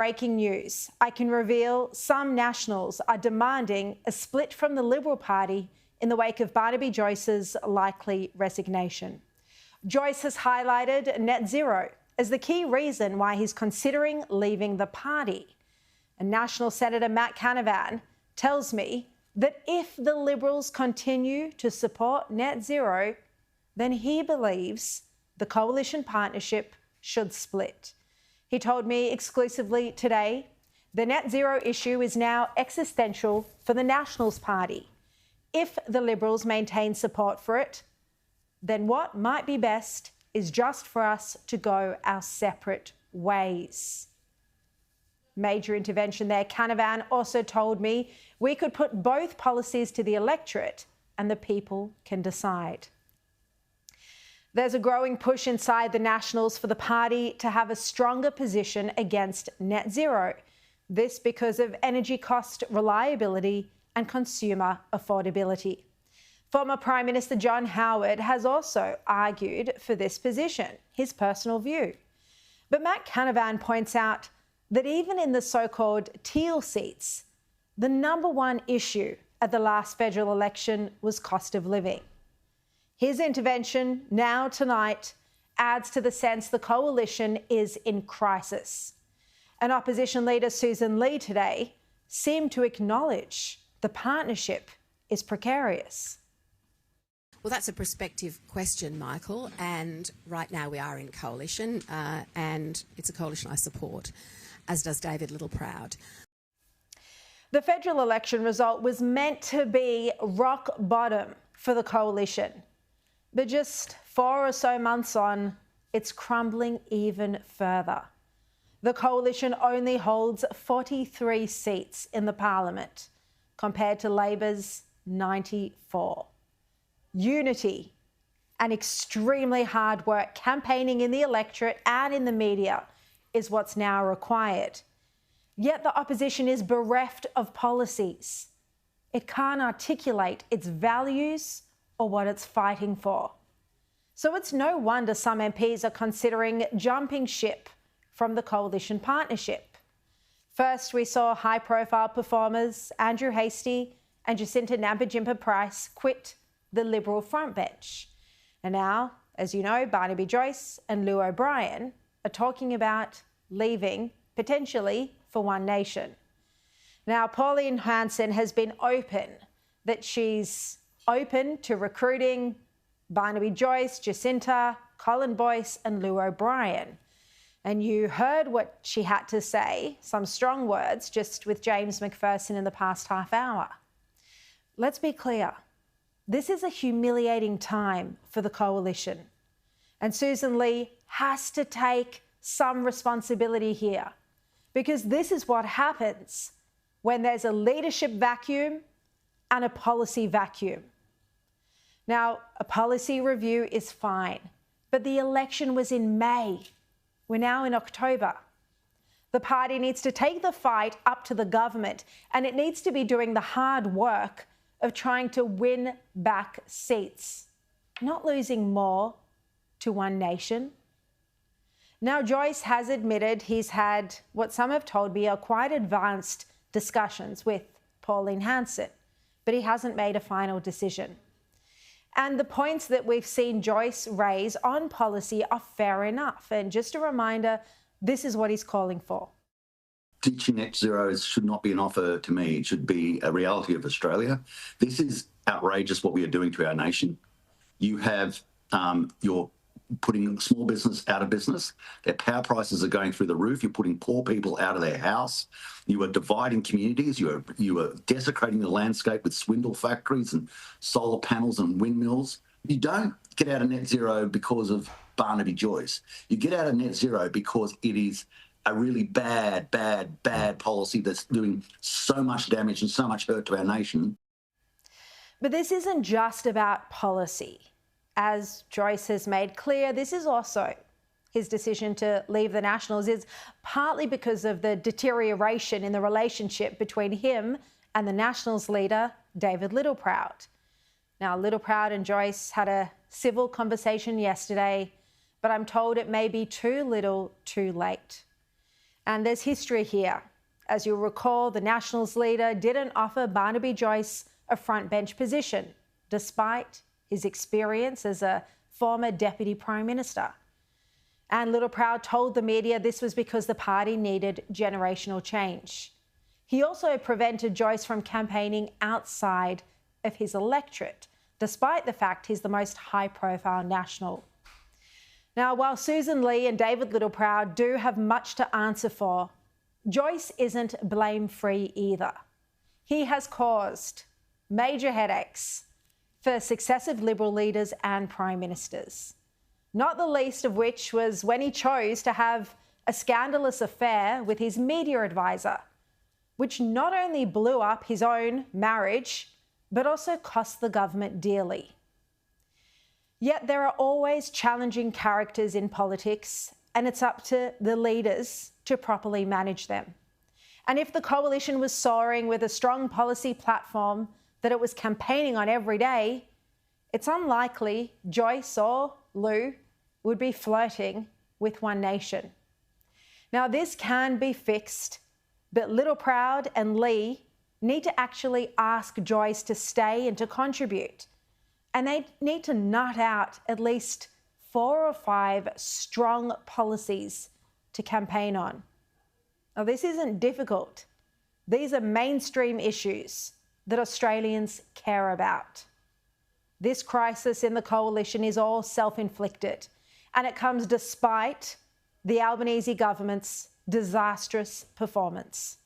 Breaking news. I can reveal some Nationals are demanding a split from the Liberal Party in the wake of Barnaby Joyce's likely resignation. Joyce has highlighted net zero as the key reason why he's considering leaving the party. And National Senator Matt Canavan tells me that if the Liberals continue to support net zero, then he believes the coalition partnership should split. He told me exclusively today the net zero issue is now existential for the Nationals Party. If the Liberals maintain support for it, then what might be best is just for us to go our separate ways. Major intervention there. Canavan also told me we could put both policies to the electorate and the people can decide. There's a growing push inside the Nationals for the party to have a stronger position against net zero. This because of energy cost reliability and consumer affordability. Former Prime Minister John Howard has also argued for this position, his personal view. But Matt Canavan points out that even in the so-called teal seats, the number one issue at the last federal election was cost of living. His intervention now tonight adds to the sense the coalition is in crisis. And opposition leader Susan Lee today seemed to acknowledge the partnership is precarious. Well, that's a prospective question, Michael, and right now we are in coalition and it's a coalition I support, as does David Littleproud. The federal election result was meant to be rock bottom for the coalition. But just 4 or so months on, it's crumbling even further. The coalition only holds 43 seats in the parliament, compared to Labor's 94. Unity and extremely hard work campaigning in the electorate and in the media is what's now required. Yet the opposition is bereft of policies. It can't articulate its values or what it's fighting for. So it's no wonder some MPs are considering jumping ship from the coalition partnership. First, we saw high-profile performers Andrew Hastie and Jacinta Nampijinpa-Price quit the Liberal frontbench. And now, as you know, Barnaby Joyce and Lou O'Brien are talking about leaving, potentially, for One Nation. Now, Pauline Hanson has been open that she's open to recruiting Barnaby Joyce, Jacinta, Colin Boyce and Lou O'Brien. And you heard what she had to say, some strong words, just with James McPherson in the past half hour. Let's be clear. This is a humiliating time for the coalition. And Susan Lee has to take some responsibility here, because this is what happens when there's a leadership vacuum and a policy vacuum. Now, a policy review is fine, but the election was in May. We're now in October. The party needs to take the fight up to the government, and it needs to be doing the hard work of trying to win back seats, not losing more to One Nation. Now, Joyce has admitted he's had what some have told me are quite advanced discussions with Pauline Hanson, but he hasn't made a final decision. And the points that we've seen Joyce raise on policy are fair enough. And just a reminder, this is what he's calling for. Ditching net zero should not be an offer to me. It should be a reality of Australia. This is outrageous what we are doing to our nation. You have, you're putting small business out of business. Their power prices are going through the roof. You're putting poor people out of their house. You are dividing communities. You are desecrating the landscape with swindle factories and solar panels and windmills. You don't get out of net zero because of Barnaby Joyce. You get out of net zero because it is a really bad policy that's doing so much damage and so much hurt to our nation. But this isn't just about policy. As Joyce has made clear, this is also his decision to leave the Nationals is partly because of the deterioration in the relationship between him and the Nationals leader, David Littleproud. Now, Littleproud and Joyce had a civil conversation yesterday, but I'm told it may be too little too late. And there's history here. As you'll recall, the Nationals leader didn't offer Barnaby Joyce a frontbench position, despite his experience as a former Deputy Prime Minister. And Littleproud told the media this was because the party needed generational change. He also prevented Joyce from campaigning outside of his electorate, despite the fact he's the most high-profile National. Now, while Susan Lee and David Littleproud do have much to answer for, Joyce isn't blame-free either. He has caused major headaches for successive Liberal leaders and Prime Ministers, not the least of which was when he chose to have a scandalous affair with his media advisor, which not only blew up his own marriage, but also cost the government dearly. Yet there are always challenging characters in politics, and it's up to the leaders to properly manage them. And if the coalition was soaring with a strong policy platform that it was campaigning on every day, it's unlikely Joyce or Lou would be flirting with One Nation. Now, this can be fixed, but Littleproud and Lee need to actually ask Joyce to stay and to contribute. And they need to nut out at least 4 or 5 strong policies to campaign on. Now, this isn't difficult. These are mainstream issues that Australians care about. This crisis in the coalition is all self-inflicted, and it comes despite the Albanese government's disastrous performance.